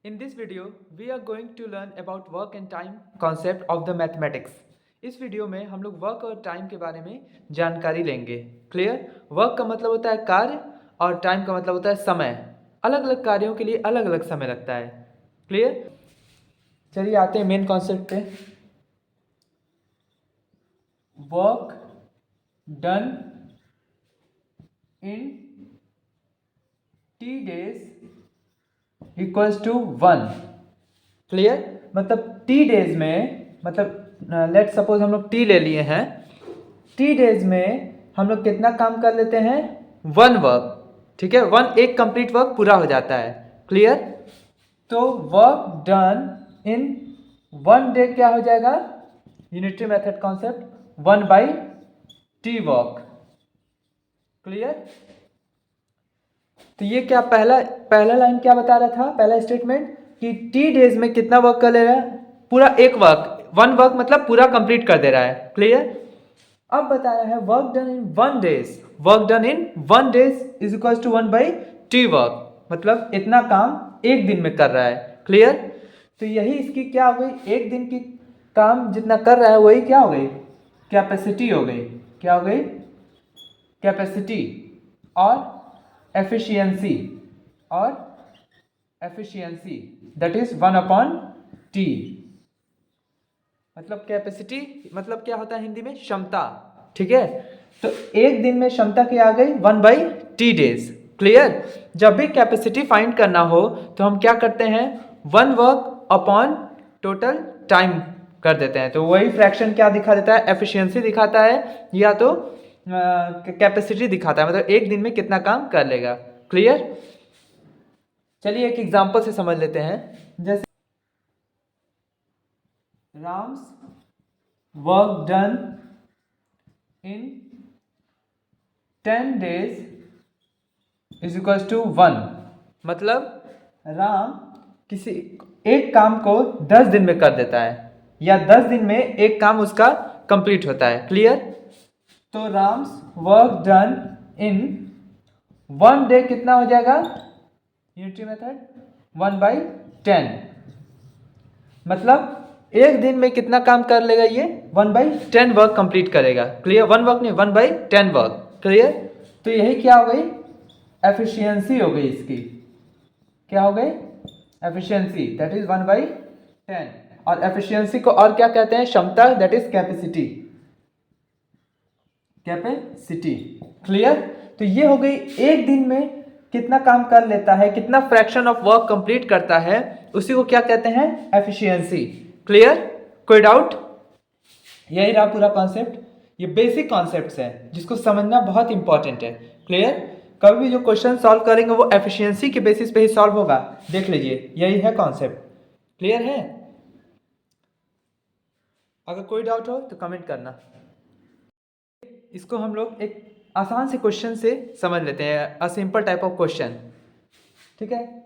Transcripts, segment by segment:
In this video, we are going to learn about work and time concept of the mathematics. इस video में हम लोग work और time के बारे में जानकारी लेंगे. क्लियर? वर्क का मतलब होता है कार्य और टाइम का मतलब होता है समय. अलग अलग कार्यों के लिए अलग अलग समय लगता है. क्लियर? चलिए आते हैं मेन कॉन्सेप्ट पे. Work done in T days equals to 1. Clear? मतलब T डेज में, मतलब लेट सपोज हम लोग T ले लिए हैं. T डेज में हम लोग कितना काम कर लेते हैं? 1 वर्क. ठीक है, 1 एक कंप्लीट वर्क पूरा हो जाता है. क्लियर? तो वर्क डन इन 1 डे क्या हो जाएगा? Unitary method concept 1/T work. Clear? तो ये क्या पहला लाइन क्या बता रहा था? पहला स्टेटमेंट कि T डेज में कितना वर्क कर ले रहा है? पूरा एक वर्क, 1 वर्क मतलब पूरा कंप्लीट कर दे रहा है. क्लियर? अब बता रहा है work done in 1 days. Work done in 1 days is equal to 1/T work. मतलब इतना काम एक दिन में कर रहा है. क्लियर? तो यही इसकी क्या हो गई? एक दिन की काम जितना कर रहा है वही क्या हो गई? कैपेसिटी हो गई. क्या हो गई? कैपेसिटी. और एफिशिएंसी दैट इज 1/T. मतलब कैपेसिटी मतलब क्या होता है हिंदी में? क्षमता. ठीक है, तो एक दिन में क्षमता क्या आ गई? 1/T days. क्लियर? जब भी कैपेसिटी फाइंड करना हो तो हम क्या करते हैं? 1 वर्क अपॉन टोटल टाइम कर देते हैं. तो वही फ्रैक्शन क्या दिखा देता है? एफिशिएंसी दिखाता है या तो कैपेसिटी दिखाता है. मतलब एक दिन में कितना काम कर लेगा. क्लियर? चलिए एक एग्जांपल से समझ लेते हैं. जैसे Ram's work done in 10 days is equal to 1. मतलब राम किसी एक काम को 10 दिन में कर देता है या 10 दिन में एक काम उसका कंप्लीट होता है. क्लियर? तो Ram's work done in 1 day कितना हो जाएगा? Unitary method 1/10. मतलब एक दिन में कितना काम कर लेगा ये? 1/10 वर्क कंप्लीट करेगा. क्लियर? 1 वर्क नहीं, 1/10 वर्क. क्लियर? तो यही क्या हो गई? एफिशिएंसी हो गई इसकी. क्या हो गई? Efficiency that is 1/10. और एफिशिएंसी को और क्या कहते हैं? क्षमता दैट इज कैपेसिटी. क्लियर? तो ये हो गई एक दिन में कितना काम कर लेता है, कितना फ्रैक्शन ऑफ वर्क कंप्लीट करता है, उसी को क्या कहते हैं? एफिशिएंसी. क्लियर? कोई डाउट? यही रहा पूरा कॉन्सेप्ट. ये बेसिक कॉन्सेप्ट्स हैं जिसको समझना बहुत इंपॉर्टेंट है. क्लियर? कभी भी जो क्वेश्चन सॉल्व करेंगे वो एफिशिएंसी के बेसिस पे ही सॉल्व होगा. देख लीजिए, यही है कॉन्सेप्ट. क्लियर है? अगर कोई डाउट हो तो कमेंट करना. इसको हम लोग एक आसान से क्वेश्चन से समझ लेते हैं. A simple type of question. ठीक है?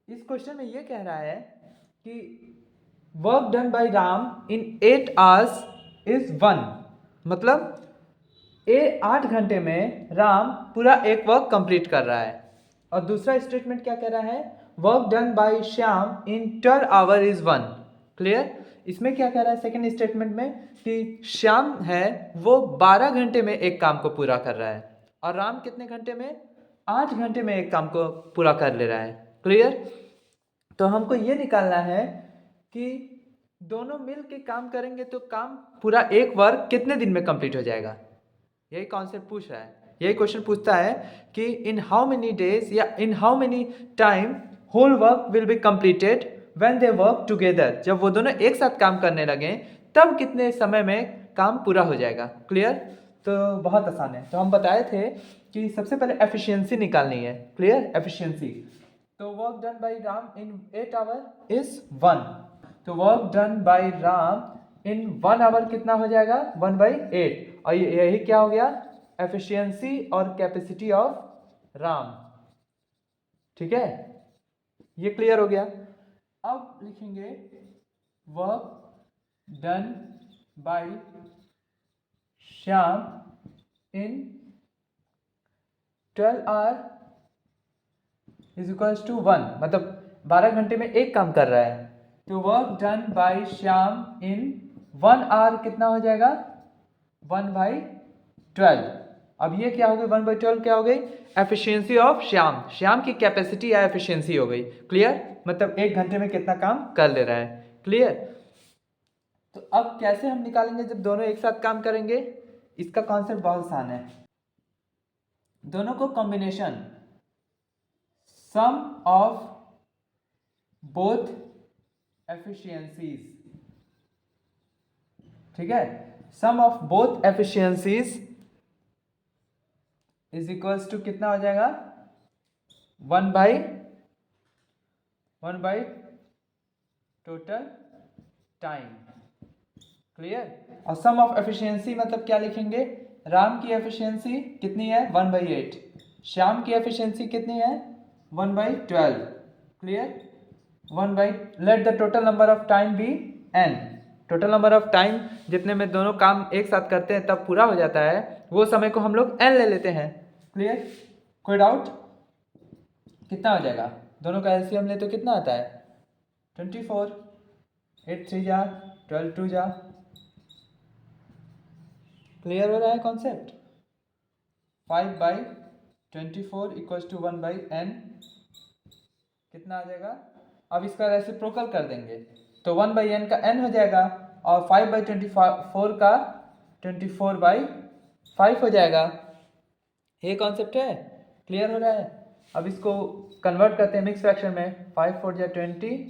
इस क्वेश्चन में ये कह रहा है कि work done by Ram in 8 hours is 1. मतलब 8 घंटे में राम पूरा एक वर्क कंप्लीट कर रहा है. और दूसरा स्टेटमेंट क्या कह रहा है? Work done by Shyam in 12 hour is 1. Clear? इसमें क्या कह रहा है सेकंड स्टेटमेंट में? कि श्याम है वो 12 घंटे में एक काम को पूरा कर रहा है और राम कितने घंटे में? 8 घंटे में एक काम को पूरा कर ले रहा है. क्लियर? तो हमको ये निकालना है कि दोनों मिल के काम करेंगे तो काम पूरा एक वर्क कितने दिन में कंप्लीट हो जाएगा. यही कॉन्सेप्ट पूछ रहा है. यही क्वेश्चन पूछता है कि इन हाउ मेनी डेज या in how many time whole work will be completed when they work together. जब वो दोनों एक साथ काम करने लगे तब कितने समय में काम पूरा हो जाएगा. क्लियर? तो बहुत आसान है. तो हम बताए थे कि सबसे पहले एफिशिएंसी निकालनी है. क्लियर? एफिशिएंसी. तो work done by Ram in 8 hour is 1. तो work done by Ram in 1 hour कितना हो जाएगा? 1/8. और यही क्या हो गया? एफिशिएंसी और कैपेसिटी ऑफ राम. ठीक है? ये क्लियर हो गया. अब लिखेंगे work done by Shyam in 12 hour is equals to 1. मतलब 12 घंटे में एक काम कर रहा है, तो work done by Shyam in 1 hour कितना हो जाएगा, 1/12। अब ये क्या हो गई, 1/12 क्या हो गई, एफिशिएंसी ऑफ श्याम, श्याम की कैपेसिटी या एफिशिएंसी हो गई। क्लियर, मतलब 1 घंटे में कितना काम कर ले रहा है। क्लियर, तो अब कैसे हम निकालेंगे जब दोनों एक साथ काम करेंगे, इसका कॉन्सेप्ट बहुत आसान है। दोनों को combination sum of both efficiencies, ठीक है, sum of both efficiencies is equals to कितना हो जाएगा, 1/1 टोटल टाइम। क्लियर, और सम ऑफ एफिशिएंसी मतलब क्या लिखेंगे, राम की एफिशिएंसी कितनी है, 1/8, श्याम की एफिशिएंसी कितनी है, 1/12। Clear, let the total number of time be n, total number of time जितने में दोनों काम एक साथ करते हैं तब पूरा हो जाता है, वो समय को हम लोग n ले लेते हैं। क्लियर, कोई डाउट, कितना हो जाएगा, दोनों का एलसीएम ले तो कितना आता है, 24, 8 3 जा 12 2 जा। क्लियर हो रहा है कॉन्सेप्ट, 5/24 इक्वल्स टू 1/n कितना आ जाएगा। अब इसका रेसिप्रोकल कर देंगे तो 1/n का n हो जाएगा और 5/24 का 24/5 हो जाएगा। ये कॉन्सेप्ट है, क्लियर हो रहा है। अब इसको कन्वर्ट करते हैं मिक्स फ्रैक्शन में, 5 4 जा 20,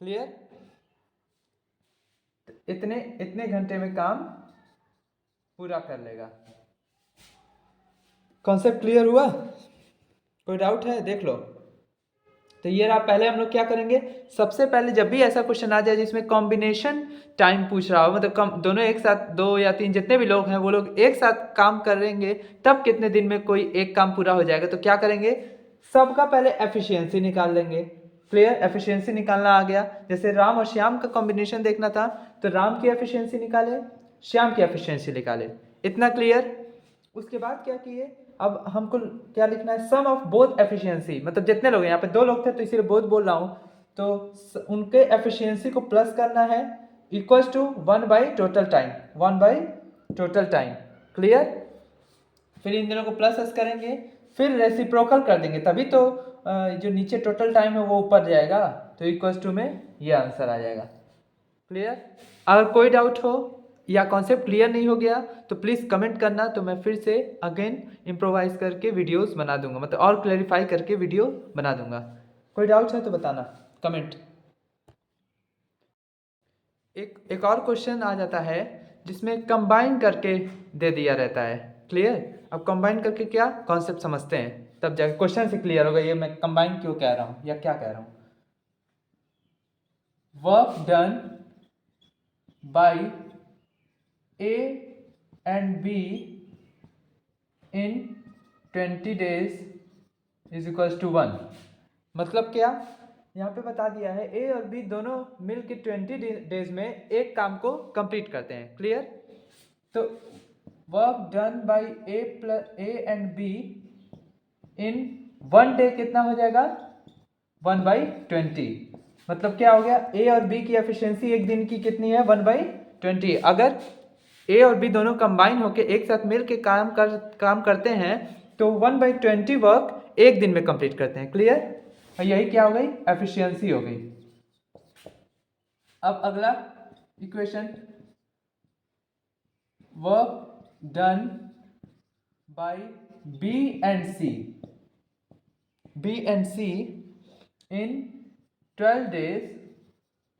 क्लियर, इतने इतने घंटे में काम पूरा कर लेगा। कॉन्सेप्ट क्लियर हुआ, कोई डाउट है, देख लो। तो ये रहा, पहले हम लोग क्या करेंगे, सबसे पहले जब भी ऐसा क्वेश्चन आ जाए जिसमें कॉम्बिनेशन टाइम पूछ रहा हो, मतलब दोनों एक साथ, 2 या 3 जितने भी लोग हैं वो लोग एक साथ काम करेंगे तब कितने दिन में कोई एक काम पूरा हो जाएगा, तो क्या करेंगे, सबका पहले एफिशिएंसी निकाल लेंगे। क्लियर, एफिशिएंसी निकालना आ गया, जैसे राम और श्याम का कॉम्बिनेशन देखना था तो राम की एफिशिएंसी निकाले, श्याम की एफिशिएंसी निकाले, इतना क्लियर। उसके बाद क्या किए, अब हमको क्या लिखना है, सम ऑफ बोथ एफिशिएंसी, मतलब जितने लोग हैं, यहाँ पे 2 लोग थे तो इसीलिए बोथ बोल रहा हूँ, तो उनके एफिशिएंसी को प्लस करना है, equals to one by total time, one by total time. Clear, फिर इन दोनों को प्लस एस करेंगे, फिर रेसिप्रोकल कर देंगे, तभी तो जो नीचे टोटल टाइम है वो ऊपर जाएगा, तो इक्वल्स टू में ये आंसर आ जाएगा। क्लियर, अगर कोई डाउट हो या कॉन्सेप्ट क्लियर नहीं हो गया तो प्लीज़ कमेंट करना, तो मैं फिर से अगेन इम्प्रोवाइज करके वीडियोस बना दूंगा, मतलब और क्लैरिफाई करके वीडियो बना दूंगा। कोई डाउट है तो बताना कमेंट। एक और क्वेश्चन आ जाता है जिसमें कंबाइन करके दे दिया रहता है। क्लियर, अब कंबाइन करके क्या कॉन्सेप्ट समझते हैं, तब जाके क्वेश्चन से क्लियर होगा ये मैं कंबाइन क्यों कह रहा हूँ या क्या कह रहा हूँ। Work done by A and B in 20 days is equals to 1, मतलब क्या, यहाँ पे बता दिया है A और B दोनों मिल के 20 डेज में एक काम को कंप्लीट करते हैं। क्लियर, तो work done bye A and B in 1 day कितना हो जाएगा, 1/20, मतलब क्या हो गया, A और B की एफिशिएंसी एक दिन की कितनी है, 1/20। अगर ए और बी दोनों कंबाइन होके एक साथ मिल के काम करते हैं तो 1/20 वर्क एक दिन में कंप्लीट करते हैं। क्लियर, और यही क्या हो गई, एफिशिएंसी हो गई। अब अगला equation, work done by B and C in 12 days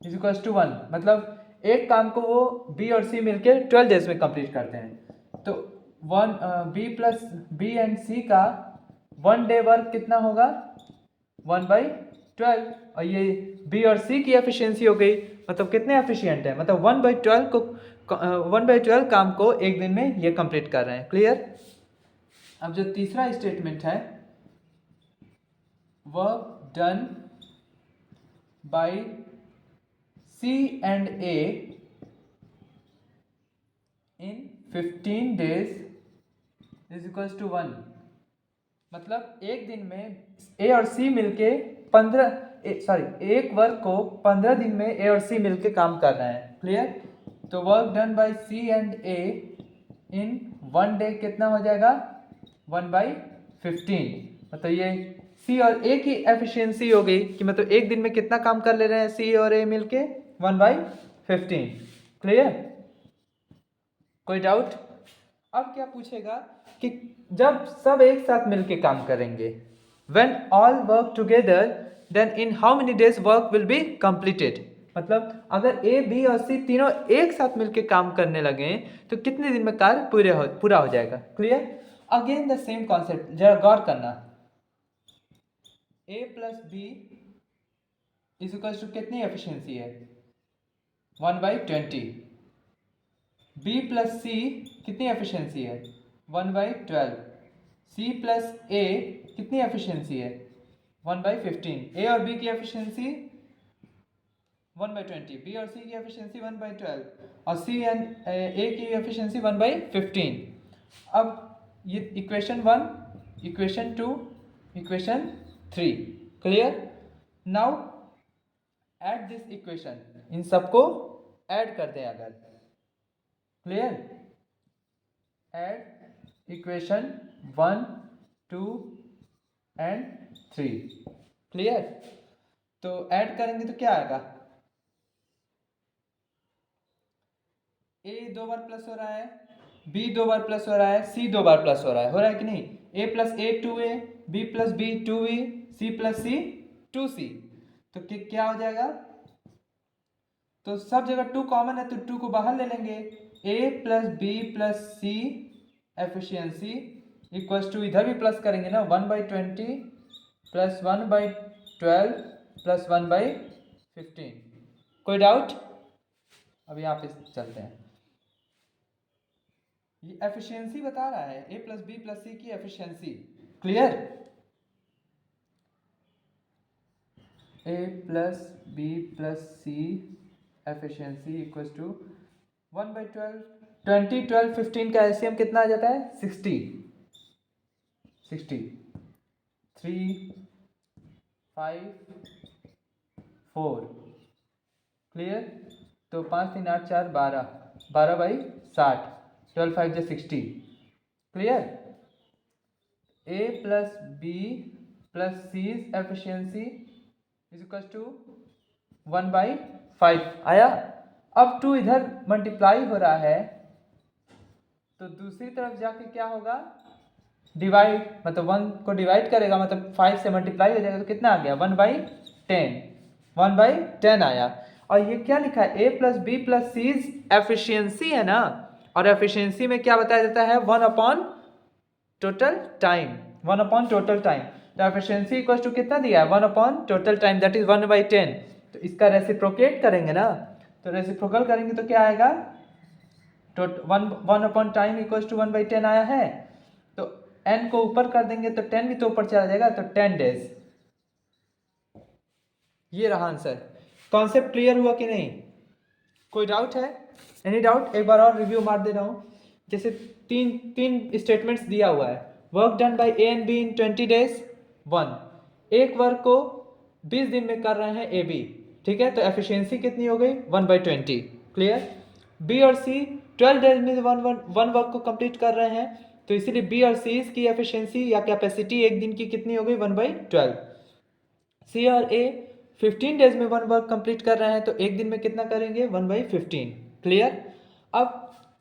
is equals to 1, मतलब एक काम को वो बी और सी मिलके 12 डेज में कंप्लीट करते हैं, तो बी एंड सी का 1 डे वर्क कितना होगा, 1/12, और ये बी और सी की एफिशिएंसी हो गई, मतलब कितने एफिशिएंट है, मतलब 1/12 काम को एक दिन में ये कंप्लीट कर रहे हैं। क्लियर, अब जो तीसरा स्टेटमेंट है, work done bye C and A in 15 days is equals to 1, मतलब एक दिन में ए और सी मिलके 1 वर्क को 15 दिन में ए और सी मिलके काम कर रहे हैं। क्लियर? तो work done by C and A in 1 day कितना हो जाएगा? 1/15। मतलब ये सी और ए की एफिशिएंसी हो गई कि मतलब एक दिन में कितना काम कर ले रहे हैं सी और ए मिलके? 1/15। क्लियर? कोई डाउट? अब क्या पूछेगा कि जब सब एक साथ मिलके काम करेंगे, when all work together then in how many days work will be completed। मतलब अगर ए बी और सी तीनों एक साथ मिलके काम करने लगे तो कितने दिन में कार्य पूरा हो जाएगा। Clear? Again the same concept, जरा गौर करना। A plus B is equal to कितनी एफिशिएंसी है? 1/20। बी प्लस सी कितनी एफिशिएंसी है? 1/12। सी प्लस ए कितनी एफिशिएंसी है? 1/15। ए और बी की एफिशिएंसी 1/20, बी और सी की एफिशिएंसी 1/12 और सी एंड ए की एफिशिएंसी 1/15। अब ये equation 1, equation 2, equation 3। Clear? Now add this equation, इन सबको ऐड कर दें अगर। Clear? Add equation 1, 2 and 3। Clear? तो ऐड करेंगे तो क्या आएगा? ए 2 बार प्लस हो रहा है, बी 2 बार प्लस हो रहा है, सी 2 बार प्लस हो रहा है। हो रहा है कि नहीं? A plus A 2a, B plus B 2b, C plus C 2c। तो क्या हो जाएगा? तो सब जगह 2 कॉमन है तो 2 को बाहर ले लेंगे। A plus B plus C efficiency equals to, इधर भी प्लस करेंगे ना, 1/20 प्लस 1/12 प्लस 1/15। कोई डाउट? अब यहाँ पे चलते हैं। ये एफिशिएंसी बता रहा है A plus B plus C की efficiency. Clear? A plus B plus C efficiency equals to 1/12। 20, 12, 15 का एलसीएम कितना आ जाता है? 60। 3, 5, 4। क्लियर? तो 5, 3, 8, 4, 12, 12/60। 12, 5 जो 60। Clear? A plus B plus C efficiency is equal to 1/5 आया। अब 2 इधर मल्टीप्लाई हो रहा है तो दूसरी तरफ जाके क्या होगा? डिवाइड, मतलब 1 को डिवाइड करेगा, मतलब 5 से मल्टीप्लाई हो जाएगा तो कितना आ गया? 1/10। 1/10 आया। और ये क्या लिखा है? A plus B plus C efficiency है ना, और एफिशिएंसी में क्या बताया जाता है? 1/टोटल टाइम। One by total time. तो एफिशिएंसी इक्वल टू कितना दिया है? 1/टोटल टाइम, दैट इज 1/10। तो इसका रेसिप्रोकेट करेंगे ना, तो रेसिप्रोकल करेंगे तो क्या आएगा? तो 1/टाइम इक्वल टू 1/10 आया है। तो n को ऊपर कर देंगे तो 10 भी तो ऊपर चला जाएगा, तो 10 डेज। ये रहा आंसर। कॉन्सेप्ट क्लियर हुआ कि नहीं? कोई डाउट है? Any doubt? एक बार और रिव्यू मार दे रहा हूँ। जैसे तीन स्टेटमेंट्स दिया हुआ है। Work done bye A and be in 20 days 1। एक वर्क को 20 दिन में कर रहे हैं ए बी। ठीक है? तो एफिशिएंसी कितनी हो गई? 1/20। क्लियर? बी और सी 12 डेज में वन वर्क को कंप्लीट कर रहे हैं, तो इसीलिए बी और सी की एफिशिएंसी या कैपेसिटी एक दिन की कितनी हो गई? 1/12। सी और ए 15 डेज में वन वर्क कंप्लीट कर रहे हैं, तो एक दिन में कितना करेंगे? 1/15। क्लियर? अब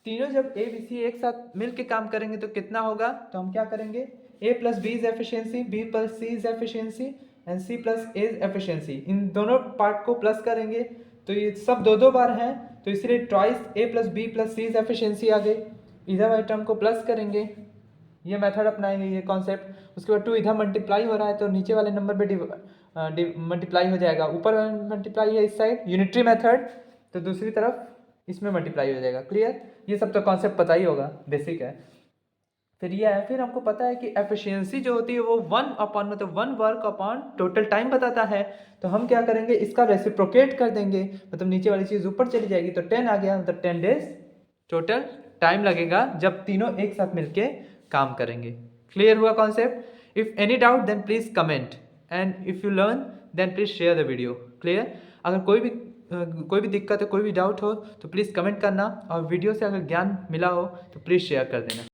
तीनों जब ए बी सी एक साथ मिल के काम करेंगे तो कितना होगा? तो हम क्या करेंगे? A plus B is efficiency, B plus C is efficiency and C plus A is efficiency. इन दोनों पार्ट को प्लस करेंगे तो ये सब 2 बार हैं, तो इसलिए twice A plus B plus C is efficiency आ गई। इधर वाले टर्म को प्लस करेंगे, ये मेथड अपनाएंगे, ये कॉन्सेप्ट। उसके बाद 2 इधर मल्टीप्लाई हो रहा है तो नीचे वाले नंबर पे मल्टीप्लाई हो जाएगा। ऊपर मल्टीप्लाई है इस साइड, यूनिटरी मेथड, तो दूसरी तरफ इसमें मल्टीप्लाई हो जाएगा। क्लियर? ये सब तो कॉन्सेप्ट पता ही होगा, बेसिक है। फिर ये है, फिर हमको पता है कि एफिशिएंसी जो होती है वो 1 वर्क अपॉन टोटल टाइम बताता है। तो हम क्या करेंगे? इसका रेसिप्रोकेट कर देंगे, मतलब नीचे वाली चीज़ ऊपर चली जाएगी, तो 10 आ गया। मतलब 10 डेज टोटल टाइम लगेगा जब तीनों एक साथ मिलके काम करेंगे। क्लियर हुआ concept? If any doubt then please comment, and if you learn then please share the video. Clear? अगर कोई भी दिक्कत है, कोई भी डाउट हो तो प्लीज़ कमेंट करना, और वीडियो से अगर ज्ञान मिला हो तो प्लीज़ शेयर कर देना।